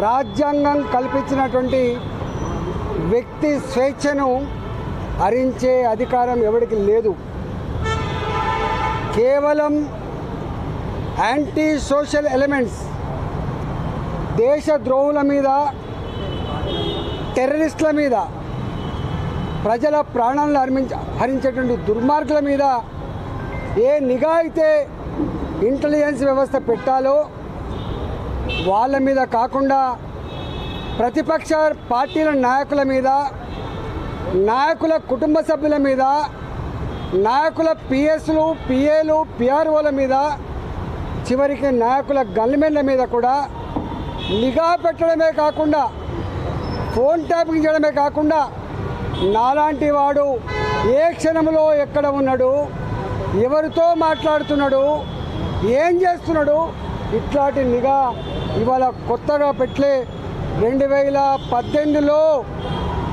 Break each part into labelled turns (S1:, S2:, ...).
S1: రాజ్యాంగం కల్పించినటువంటి వ్యక్తి స్వేచ్ఛను హరించే అధికారం ఎవరికి లేదు. కేవలం యాంటీ సోషల్ ఎలిమెంట్స్, దేశద్రోహుల మీద, టెర్రరిస్టుల మీద, ప్రజల ప్రాణాలను హరించేటువంటి దుర్మార్గుల మీద ఏ నిఘా అయితే ఇంటెలిజెన్స్ వ్యవస్థ పెట్టాలో వాళ్ళ మీద కాకుండా ప్రతిపక్ష పార్టీల నాయకుల మీద, నాయకుల కుటుంబ సభ్యుల మీద, నాయకుల పిఎస్లు, పిఏలు, పిఆర్ఓల మీద, చివరికి నాయకుల గన్మెన్ల మీద కూడా నిఘా పెట్టడమే కాకుండా, ఫోన్ ట్యాపింగ్ చేయడమే కాకుండా నాలాంటి వాడు ఏ క్షణంలో ఎక్కడ ఉన్నాడు, ఎవరితో మాట్లాడుతున్నాడు, ఏం చేస్తున్నాడు, ఇట్లాంటి నిఘా ఇవాళ కొత్తగా పెట్టలే. 2018లో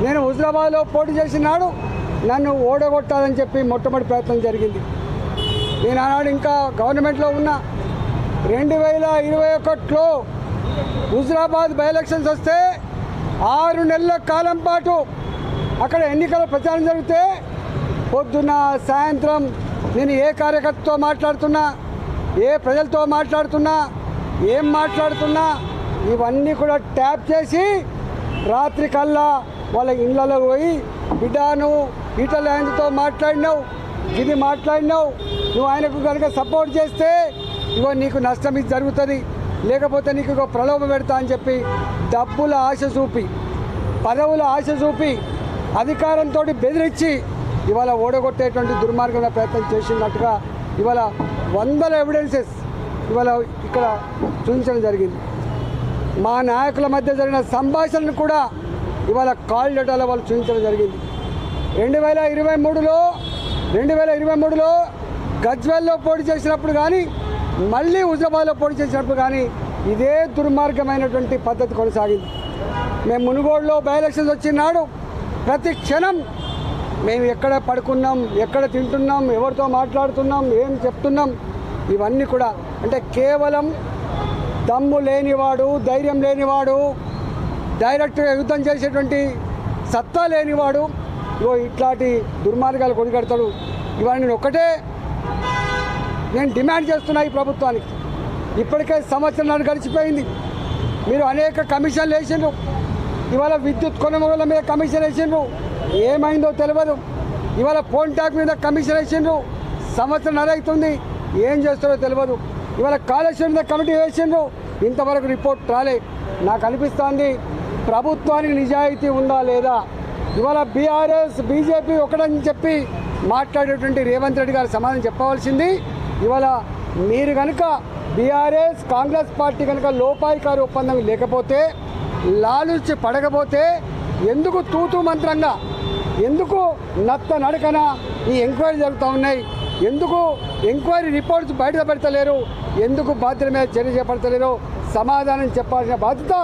S1: నేను హుజరాబాద్లో పోటీ చేసినాడు నన్ను ఓడగొట్టాలని చెప్పి మొట్టమొదటి ప్రయత్నం జరిగింది. నేను ఆనాడు ఇంకా గవర్నమెంట్లో ఉన్నా. 2021లో హుజరాబాద్ బై ఎలక్షన్స్ వస్తే 6 నెలల కాలం పాటు అక్కడ ఎన్నికల ప్రచారం జరిగితే పొద్దున్న సాయంత్రం నేను ఏ కార్యకర్తతో మాట్లాడుతున్నా, ఏ ప్రజలతో మాట్లాడుతున్నా, ఏం మాట్లాడుతున్నా ఇవన్నీ కూడా ట్యాప్ చేసి రాత్రి కల్లా వాళ్ళ ఇళ్ళలో పోయి, బిడ్డ నువ్వు ఈటల ఆయనతో మాట్లాడినావు, ఇది మాట్లాడినావు, నువ్వు ఆయనకు కనుక సపోర్ట్ చేస్తే ఇగో నీకు నష్టం ఇది జరుగుతుంది, లేకపోతే నీకు ఇగో ప్రలోభ పెడతా అని చెప్పి డబ్బుల ఆశ చూపి, పదవుల ఆశ చూపి, అధికారంతో బెదిరించి ఇవాళ ఓడగొట్టేటువంటి దుర్మార్గమైన ప్రయత్నం చేసినట్టుగా ఇవాళ వందల ఎవిడెన్సెస్ ఇవాళ ఇక్కడ చూపించడం జరిగింది. మా నాయకుల మధ్య జరిగిన సంభాషణను కూడా ఇవాళ కాల్ డేటాలో వాళ్ళు చూపించడం జరిగింది. 2023లో గజ్వేల్లో పోటీ చేసినప్పుడు కానీ, మళ్ళీ హుజరాబాద్లో పోటీ చేసినప్పుడు కానీ ఇదే దుర్మార్గమైనటువంటి పద్ధతి కొనసాగింది. మేము మునుగోడులో బై ఎలక్షన్స్ వచ్చినాడు ప్రతి క్షణం మేము ఎక్కడ పడుకున్నాం, ఎక్కడ తింటున్నాం, ఎవరితో మాట్లాడుతున్నాం, ఏం చెప్తున్నాం, ఇవన్నీ కూడా అంటే కేవలం దమ్ము లేనివాడు, ధైర్యం లేనివాడు, డైరెక్ట్గా యుద్ధం చేసేటువంటి సత్తా లేనివాడు ఇట్లాంటి దుర్మార్గాలు కొనిగడతాడు. ఇవాళ నేను డిమాండ్ చేస్తున్నా ఈ ప్రభుత్వానికి. ఇప్పటికే సంవత్సరాలు గడిచిపోయింది. మీరు అనేక కమిషన్లు వేసిండ్రు. ఇవాళ విద్యుత్ కొనుగోళ్ల మీద కమిషన్ వేసిండ్రు, ఏమైందో తెలియదు. ఇవాళ ఫోన్ ట్యాక్ మీద కమిషన్ వేసిండ్రు, సంవత్సరం అవుతుంది, ఏం చేస్తారో తెలియదు. ఇవాళ కాళేశ్వరం మీద కమిటీ వేసిండ్రు, ఇంతవరకు రిపోర్ట్ రాలే. నాకు అనిపిస్తోంది ప్రభుత్వానికి నిజాయితీ ఉందా లేదా. ఇవాళ బీఆర్ఎస్ బీజేపీ ఒకటని చెప్పి మాట్లాడేటువంటి రేవంత్ రెడ్డి గారు సమాధానం చెప్పవలసింది. ఇవాళ మీరు కనుక బీఆర్ఎస్ కాంగ్రెస్ పార్టీ కనుక లోపాయికారు ఒప్పందం లేకపోతే, లాలుచి పడకపోతే ఎందుకు తూతూ మంత్రంగా, ఎందుకు నత్త నడకన ఈ ఎంక్వైరీ జరుగుతూ ఉన్నాయి, ఎందుకు ఎంక్వైరీ రిపోర్ట్స్ బయట పెడతలేరు, ఎందుకు బాధ్యత మీద చర్య చేపడతలేరు, సమాధానం చెప్పాల్సిన బాధ్యత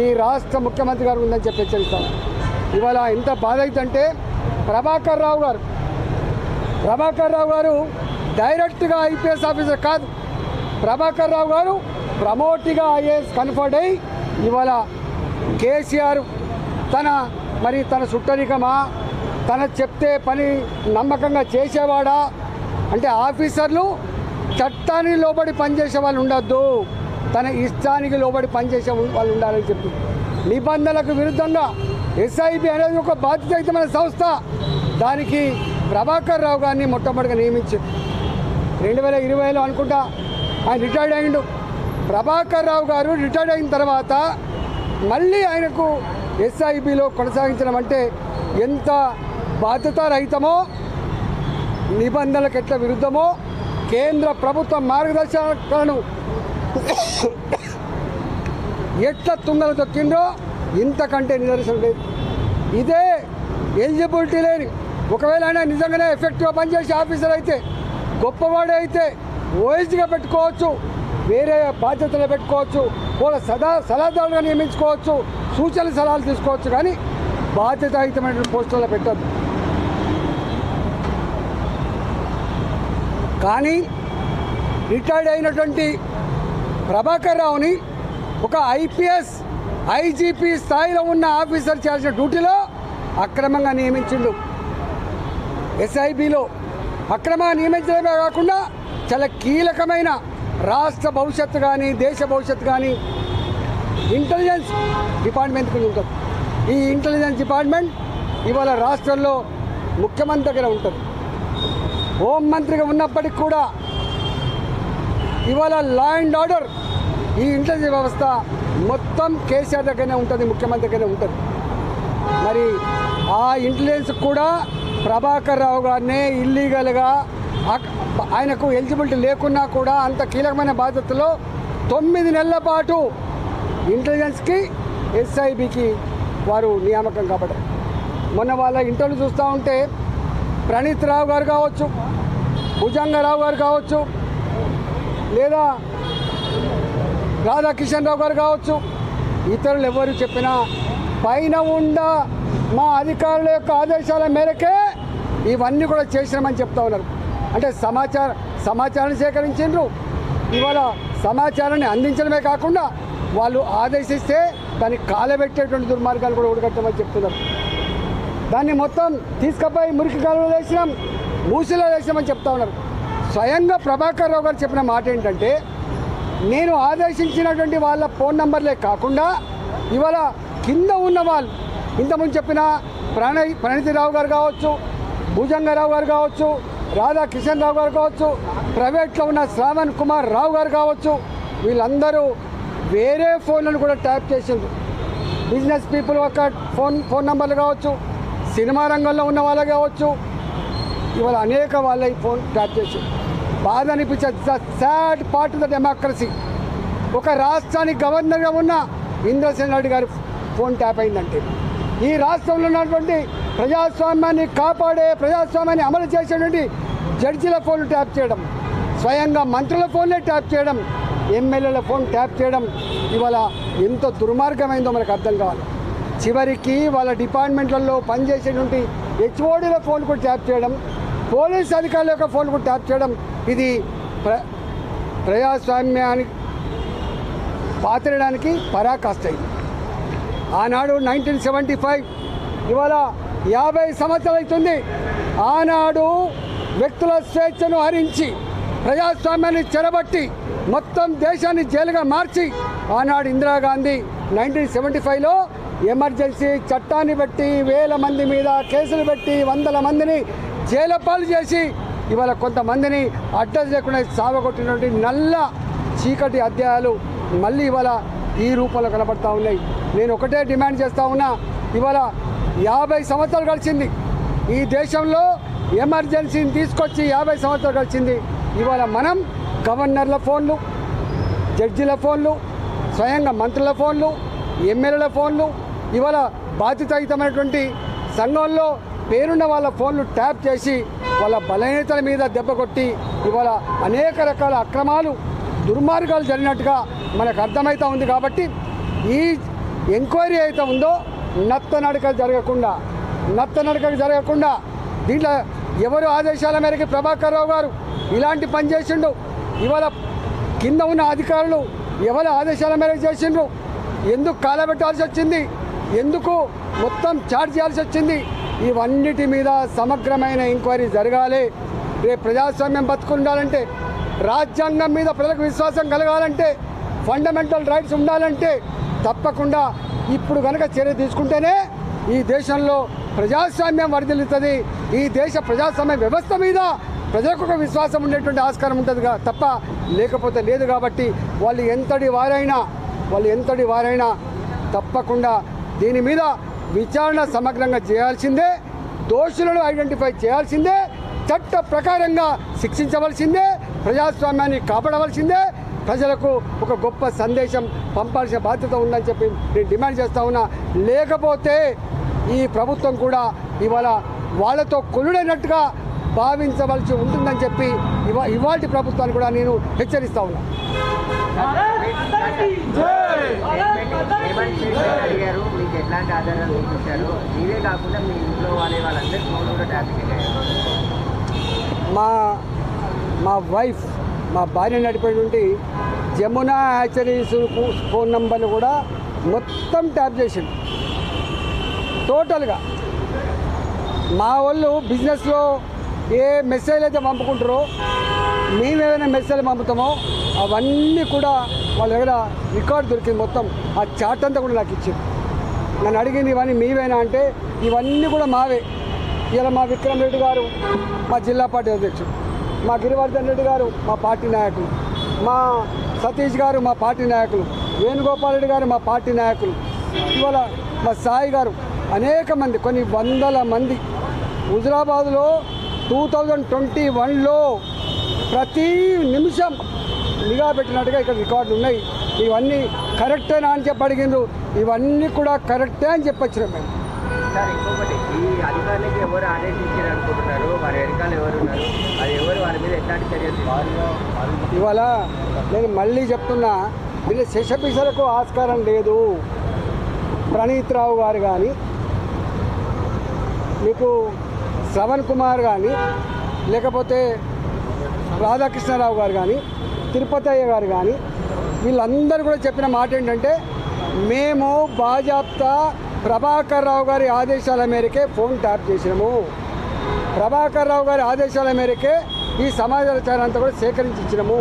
S1: ఈ రాష్ట్ర ముఖ్యమంత్రి గారు ఉందని చెప్పి హెచ్చరిస్తాను. ఇవాళ ఎంత బాధ అవుతుందంటే ప్రభాకర్ రావు గారు డైరెక్ట్గా ఐపీఎస్ ఆఫీసర్ కాదు. ప్రభాకర్ రావు గారు ప్రమోట్గా ఐఏఎస్ కన్ఫర్డ్ అయ్యి ఇవాళ కేసీఆర్ తన సుట్టరికమా, తన చెప్తే పని నమ్మకంగా చేసేవాడా అంటే ఆఫీసర్లు చట్టానికి లోబడి పనిచేసే వాళ్ళు ఉండొద్దు, తన ఇష్టానికి లోబడి పనిచేసే వాళ్ళు ఉండాలని చెప్పి నిబంధనలకు విరుద్ధంగా ఎస్ఐబి అనేది ఒక బాధ్యతాయుతమైన సంస్థ, దానికి ప్రభాకర్ రావు గారిని మొట్టమొదటిగా నియమించారు. 2020లో అనుకుంటా ఆయన రిటైర్డ్ అయ్యిండు. ప్రభాకర్ రావు గారు రిటైర్డ్ అయిన తర్వాత మళ్ళీ ఆయనకు ఎస్ఐబిలో కొనసాగించడం అంటే ఎంత బాధ్యతారహితమో, నిబంధనలకు ఎట్లా విరుద్ధమో, కేంద్ర ప్రభుత్వ మార్గదర్శకాలను ఎట్లా తుంగలు తొక్కిందో ఇంతకంటే నిదర్శనం లేదు. ఇదే ఎలిజిబిలిటీ లేని, ఒకవేళ ఆయన నిజంగానే ఎఫెక్టివ్గా పనిచేసే ఆఫీసర్ అయితే, గొప్పవాడే అయితే ఓఎస్డీగా పెట్టుకోవచ్చు, వేరే బాధ్యతలు పెట్టుకోవచ్చు, వాళ్ళ సలహాదారులుగా నియమించుకోవచ్చు, సూచనలు సలహాలు తీసుకోవచ్చు, కానీ బాధ్యతాయుతమైనటువంటి పోస్టుల్లో పెట్టద్దు. కానీ రిటైర్డ్ అయినటువంటి ప్రభాకర్ రావుని ఒక ఐపీఎస్ ఐజీపీ స్థాయిలో ఉన్న ఆఫీసర్ చేయాల్సిన డ్యూటీలో అక్రమంగా నియమించిండు. ఎస్ఐబిలో అక్రమంగా నియమించడమే కాకుండా చాలా కీలకమైన రాష్ట్ర భవిష్యత్తు కానీ దేశ భవిష్యత్తు కానీ ఇంటెలిజెన్స్ డిపార్ట్మెంట్ కింద ఉంటుంది. ఈ ఇంటెలిజెన్స్ డిపార్ట్మెంట్ ఇవాళ రాష్ట్రంలో ముఖ్యమంత్రి దగ్గర ఉంటుంది. హోంమంత్రిగా ఉన్నప్పటికీ కూడా ఇవాళ లా అండ్ ఆర్డర్ ఈ ఇంటెలిజెన్స్ వ్యవస్థ మొత్తం కేసీఆర్ దగ్గరనే ఉంటుంది, ముఖ్యమంత్రి దగ్గరనే ఉంటుంది. మరి ఆ ఇంటెలిజెన్స్ కూడా ప్రభాకర్ రావు గారినే ఇల్లీగల్గా ఆయనకు ఎలిజిబిలిటీ లేకున్నా కూడా అంత కీలకమైన బాధ్యతలో 9 నెలల పాటు ఇంటెలిజెన్స్కి ఎస్ఐబికి వారు నియామకం కాబట్టి మొన్న వాళ్ళ ఇంటర్వ్యూ చూస్తూ ఉంటే ప్రణీత్ రావు గారు కావచ్చు, భుజంగరావు గారు కావచ్చు, లేదా రాధాకిషన్ రావు గారు కావచ్చు, ఇతరులు ఎవరు చెప్పినా పైన ఉండ మా అధికారుల యొక్క ఆదేశాల మేరకే ఇవన్నీ కూడా చేసినామని చెప్తా ఉన్నారు. అంటే సమాచారాన్ని సేకరించిండ్రు. ఇవాళ సమాచారాన్ని అందించడమే కాకుండా వాళ్ళు ఆదేశిస్తే దాన్ని కాలబెట్టేటువంటి దుర్మార్గాలు కూడా ఊడగట్టమని చెప్తున్నారు. దాన్ని మొత్తం తీసుకుపోయి మురికి కాలంలో వేసినాం, మూసిలో వేసినామని చెప్తా ఉన్నారు. స్వయంగా ప్రభాకర్ రావు గారు చెప్పిన మాట ఏంటంటే, నేను ఆదేశించినటువంటి వాళ్ళ ఫోన్ నంబర్లే కాకుండా ఇవాళ కింద ఉన్న వాళ్ళు ఇంతకుముందు చెప్పిన ప్రణీతిరావు గారు కావచ్చు, భుజంగరావు గారు కావచ్చు, రాధాకిషన్ రావు గారు కావచ్చు, ప్రైవేట్లో ఉన్న శ్రావణ్ కుమార్ రావు గారు కావచ్చు, వీళ్ళందరూ వేరే ఫోన్లను కూడా ట్యాప్ చేసిండ్రు. బిజినెస్ పీపుల్ ఒక ఫోన్ నంబర్లు కావచ్చు, సినిమా రంగంలో ఉన్న వాళ్ళు కావచ్చు, ఇవాళ అనేక వాళ్ళ ఈ ఫోన్ ట్యాప్ చేసి బాధ అనిపించే sad part of the democracy. ఒక రాష్ట్రానికి గవర్నర్గా ఉన్న ఇంద్రసేన్ రెడ్డి గారి ఫోన్ ట్యాప్ అయిందంటే ఈ రాష్ట్రంలో ఉన్నటువంటి ప్రజాస్వామ్యాన్ని కాపాడే, ప్రజాస్వామ్యాన్ని అమలు చేసేటువంటి జడ్జిల ఫోన్లు ట్యాప్ చేయడం, స్వయంగా మంత్రుల ఫోన్లే ట్యాప్ చేయడం, ఎమ్మెల్యేల ఫోన్ ట్యాప్ చేయడం ఇవాళ ఎంత దుర్మార్గమైందో మనకు అర్థం కావాలి. చివరికి వాళ్ళ డిపార్ట్మెంట్లలో పనిచేసేటువంటి హెచ్ఓడీల ఫోన్ కూడా ట్యాప్ చేయడం, పోలీస్ అధికారుల యొక్క ఫోన్ కూడా ట్యాప్ చేయడం, ఇది ప్రజాస్వామ్యానికి పాతరడానికి పరాకాష్ట. ఆనాడు 1975 ఇవాళ 50 సంవత్సరాలు అవుతుంది. ఆనాడు వ్యక్తుల స్వేచ్ఛను హరించి ప్రజాస్వామ్యాన్ని చెరబట్టి మొత్తం దేశాన్ని జైలుగా మార్చి ఆనాడు ఇందిరాగాంధీ 1975లో ఎమర్జెన్సీ చట్టాన్ని పెట్టి వేల మంది మీద కేసులు పెట్టి వందల మందిని జైలు పాలు చేసి ఇవాళ కొంతమందిని అడ్రస్ లేకుండా సావగొట్టినటువంటి నల్ల చీకటి అధ్యాయాలు మళ్ళీ ఇవాళ ఈ రూపంలో కనబడతా ఉన్నాయి. నేను ఒకటే డిమాండ్ చేస్తూ ఉన్నా, ఇవాళ 50 సంవత్సరాలు గడిచింది ఈ దేశంలో, ఎమర్జెన్సీని తీసుకొచ్చి 50 సంవత్సరాలు గడిచింది. ఇవాళ మనం గవర్నర్ల ఫోన్లు, జడ్జిల ఫోన్లు, స్వయంగా మంత్రుల ఫోన్లు, ఎమ్మెల్యేల ఫోన్లు, ఇవాళ బాధ్యతాయుతమైనటువంటి సంఘంలో పేరున్న వాళ్ళ ఫోన్లు ట్యాప్ చేసి వాళ్ళ బలహీనతల మీద దెబ్బ కొట్టి ఇవాళ అనేక రకాల అక్రమాలు, దుర్మార్గాలు జరిగినట్టుగా మనకు అర్థమవుతూ ఉంది. కాబట్టి ఈ ఎంక్వైరీ అయితే ఉందో నత్తనడక జరగకుండా దీంట్లో ఎవరు ఆదేశాల మేరకు ప్రభాకర్ రావు గారు ఇలాంటి పని చేసిండు, ఇవాళ కింద ఉన్న అధికారులు ఎవరు ఆదేశాల మేరకు చేసిండ్రు, ఎందుకు కాలబెట్టాల్సి వచ్చింది, ఎందుకు మొత్తం చార్జ్ చేయాల్సి వచ్చింది, ఇవన్నిటి మీద సమగ్రమైన ఎంక్వైరీ జరగాలి. రేపు ప్రజాస్వామ్యం బతుకుండాలంటే, రాజ్యాంగం మీద ప్రజలకు విశ్వాసం కలగాలంటే, ఫండమెంటల్ రైట్స్ ఉండాలంటే తప్పకుండా ఇప్పుడు కనుక చర్య తీసుకుంటేనే ఈ దేశంలో ప్రజాస్వామ్యం వర్ధిల్లుతుంది. ఈ దేశ ప్రజాస్వామ్య వ్యవస్థ మీద ప్రజలకు ఒక విశ్వాసం ఉండేటువంటి ఆస్కారం ఉంటుంది తప్ప లేకపోతే లేదు. కాబట్టి వాళ్ళు ఎంతటి వారైనా తప్పకుండా దీని మీద విచారణ సమగ్రంగా చేయాల్సిందే, దోషులను ఐడెంటిఫై చేయాల్సిందే, చట్ట ప్రకారంగా శిక్షించవలసిందే, ప్రజాస్వామ్యాన్ని కాపాడవలసిందే, ప్రజలకు ఒక గొప్ప సందేశం పంపాల్సిన బాధ్యత ఉందని చెప్పి నేను డిమాండ్ చేస్తూ ఉన్నా. లేకపోతే ఈ ప్రభుత్వం కూడా ఇవాళ వాళ్ళతో కొలుడైనట్టుగా భావించవలసి ఉంటుందని చెప్పి ఇవాళ ప్రభుత్వాన్ని కూడా నేను హెచ్చరిస్తూ ఉన్నా. మా వైఫ్, మా భార్య నడిపేటువంటి జమునా హ్యాచరీస్ ఫోన్ నంబర్లు కూడా మొత్తం ట్యాప్ చేసిండు టోటల్గా. మా వాళ్ళు బిజినెస్లో ఏ మెసేజ్ అయితే పంపుకుంటారో మేమేమైనా మెసేజ్ పంపుతామో అవన్నీ కూడా వాళ్ళ దగ్గర రికార్డు దొరికింది. మొత్తం ఆ చాట్ అంతా కూడా నాకు ఇచ్చింది. నన్ను అడిగింది ఇవన్నీ మీవేనా అంటే ఇవన్నీ కూడా మావే. ఇలా మా విక్రమ్ రెడ్డి గారు మా జిల్లా పార్టీ అధ్యక్షుడు, మా గిరివర్ధన్ రెడ్డి గారు మా పార్టీ నాయకులు, మా సతీష్ గారు మా పార్టీ నాయకులు, వేణుగోపాల్ రెడ్డి గారు మా పార్టీ నాయకులు, ఇవాళ మా సాయి గారు, అనేక మంది, కొన్ని వందల మంది. హుజురాబాద్లో 2021లో ప్రతి నిమిషం నిఘా పెట్టినట్టుగా ఇక్కడ రికార్డులు ఉన్నాయి. ఇవన్నీ కరెక్టేనా అని చెప్పి అడిగిండ్రు. ఇవన్నీ కూడా కరెక్టే అని చెప్పొచ్చినాం మేము.
S2: సార్ ఇంకొకటి, ఈ అధికారులకి ఎవరు ఆదేశించారు అనుకుంటున్నారు? వారి వెనకాల ఎవరు ఉన్నారు? అది ఎవరు? వారి మీద ఎట్లాంటి చర్యలు?
S1: ఇవాళ నేను మళ్ళీ చెప్తున్నా, దీని శశపిసలకు ఆస్కారం లేదు. ప్రణీత్ రావు గారు కానీ, మీకు శ్రవణ్ కుమార్ కానీ, లేకపోతే రాధాకృష్ణరావు గారు కానీ, తిరుపతయ్య గారు కానీ, వీళ్ళందరూ కూడా చెప్పిన మాట ఏంటంటే మేము బాజాప్తా ప్రభాకర్ రావు గారి ఆదేశాల మేరకే ఫోన్ ట్యాప్ చేసినాము. ప్రభాకర్ రావు గారి ఆదేశాల మేరకే ఈ సమాచారం అంతా కూడా సేకరించి ఇచ్చినాము.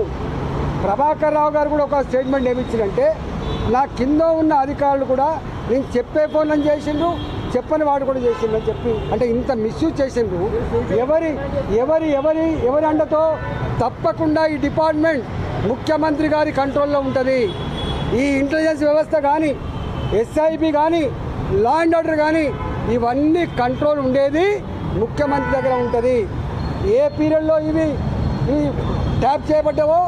S1: ప్రభాకర్ రావు గారు కూడా ఒక స్టేట్మెంట్ ఏమి ఇచ్చిందంటే నా కింద ఉన్న అధికారులు కూడా నేను చెప్పే ఫోన్లను చేసిండ్రు, చెప్పని వాడు కూడా చేసిండు అని చెప్పి, అంటే ఇంత మిస్యూజ్ చేసిండ్రు. ఎవరి ఎవరి ఎవరి ఎవరి అండతో? తప్పకుండా ఈ డిపార్ట్మెంట్ ముఖ్యమంత్రి గారి కంట్రోల్లో ఉంటుంది. ఈ ఇంటెలిజెన్స్ వ్యవస్థ కానీ, ఎస్ఐబి కానీ, లా అండ్ ఆర్డర్ కానీ, ఇవన్నీ కంట్రోల్ ఉండేది ముఖ్యమంత్రి దగ్గర ఉంటుంది. ఏ పీరియడ్లో ఇవి ట్యాప్ చేయబడ్డావో,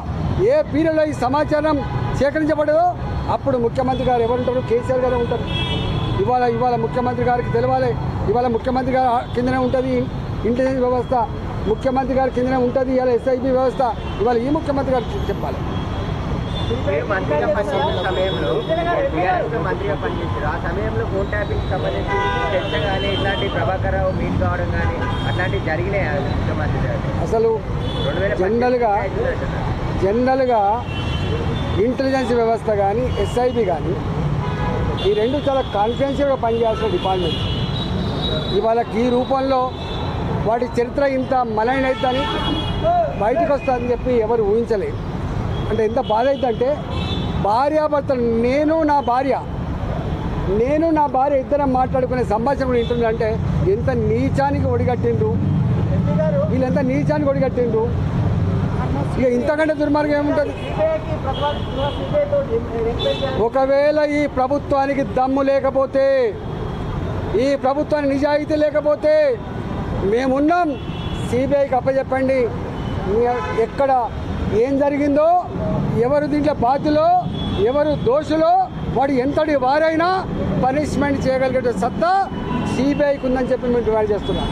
S1: ఏ పీరియడ్లో ఈ సమాచారం సేకరించబడ్డదో అప్పుడు ముఖ్యమంత్రి గారు ఎవరుంటారు? కేసీఆర్ గారే ఉంటారు. ఇవాళ ముఖ్యమంత్రి గారికి తెలవాలి. ఇవాళ ముఖ్యమంత్రి గారి కిందనే ఉంటుంది ఇంటెలిజెన్స్ వ్యవస్థ, ముఖ్యమంత్రి గారి కిందనే ఉంటుంది ఇవాళ ఎస్ఐబి వ్యవస్థ. ఇవాళ ఈ ముఖ్యమంత్రి గారికి చెప్పాలి.
S2: మంత్రిగా పనిచేసిన సమయంలో మంత్రిగా పనిచేశారు. ఆ సమయంలో ఫోన్ ట్యాపింగ్ సంబంధించి చర్చ కానీ ఇట్లాంటి ప్రభాకర్ రావు మీట్ కావడం కానీ అట్లాంటివి జరిగినాయి ముఖ్యమంత్రి గారు?
S1: అసలు జనరల్గా ఇంటెలిజెన్స్ వ్యవస్థ కానీ, ఎస్ఐబి కానీ, ఈ రెండు చాలా కాన్ఫిడెన్షియల్గా పనిచేయాల్సిన డిపార్ట్మెంట్. ఇవాళ ఈ రూపంలో వాటి చరిత్ర ఇంత మలైన అవుతుందని బయటకు వస్తుందని చెప్పి ఎవరు ఊహించలేదు. అంటే ఎంత బాధ అవుతుందంటే భార్యాభర్తలు, నేను నా భార్య ఇద్దరం మాట్లాడుకునే సంభాషణ కూడా వింటుందంటే ఎంత నీచానికి ఒడిగట్టిండ్రు వీళ్ళు, ఎంత నీచానికి ఒడిగట్టిండ్రు. ఇక ఇంతకంటే దుర్మార్గం ఏముంటుంది? ఒకవేళ ఈ ప్రభుత్వానికి దమ్ము లేకపోతే, ఈ ప్రభుత్వానికి నిజాయితీ లేకపోతే మేమున్నాం. సిబిఐకి అప్పచెప్పండి. ఎక్కడ ఏం జరిగిందో, ఎవరు దీంట్లో బాధ్యులో, ఎవరు దోషులో, వాడు ఎంతటి వారైనా పనిష్మెంట్ చేయగలిగే సత్తా సిబిఐకి ఉందని చెప్పి మేము డిమాండ్ చేస్తున్నాం.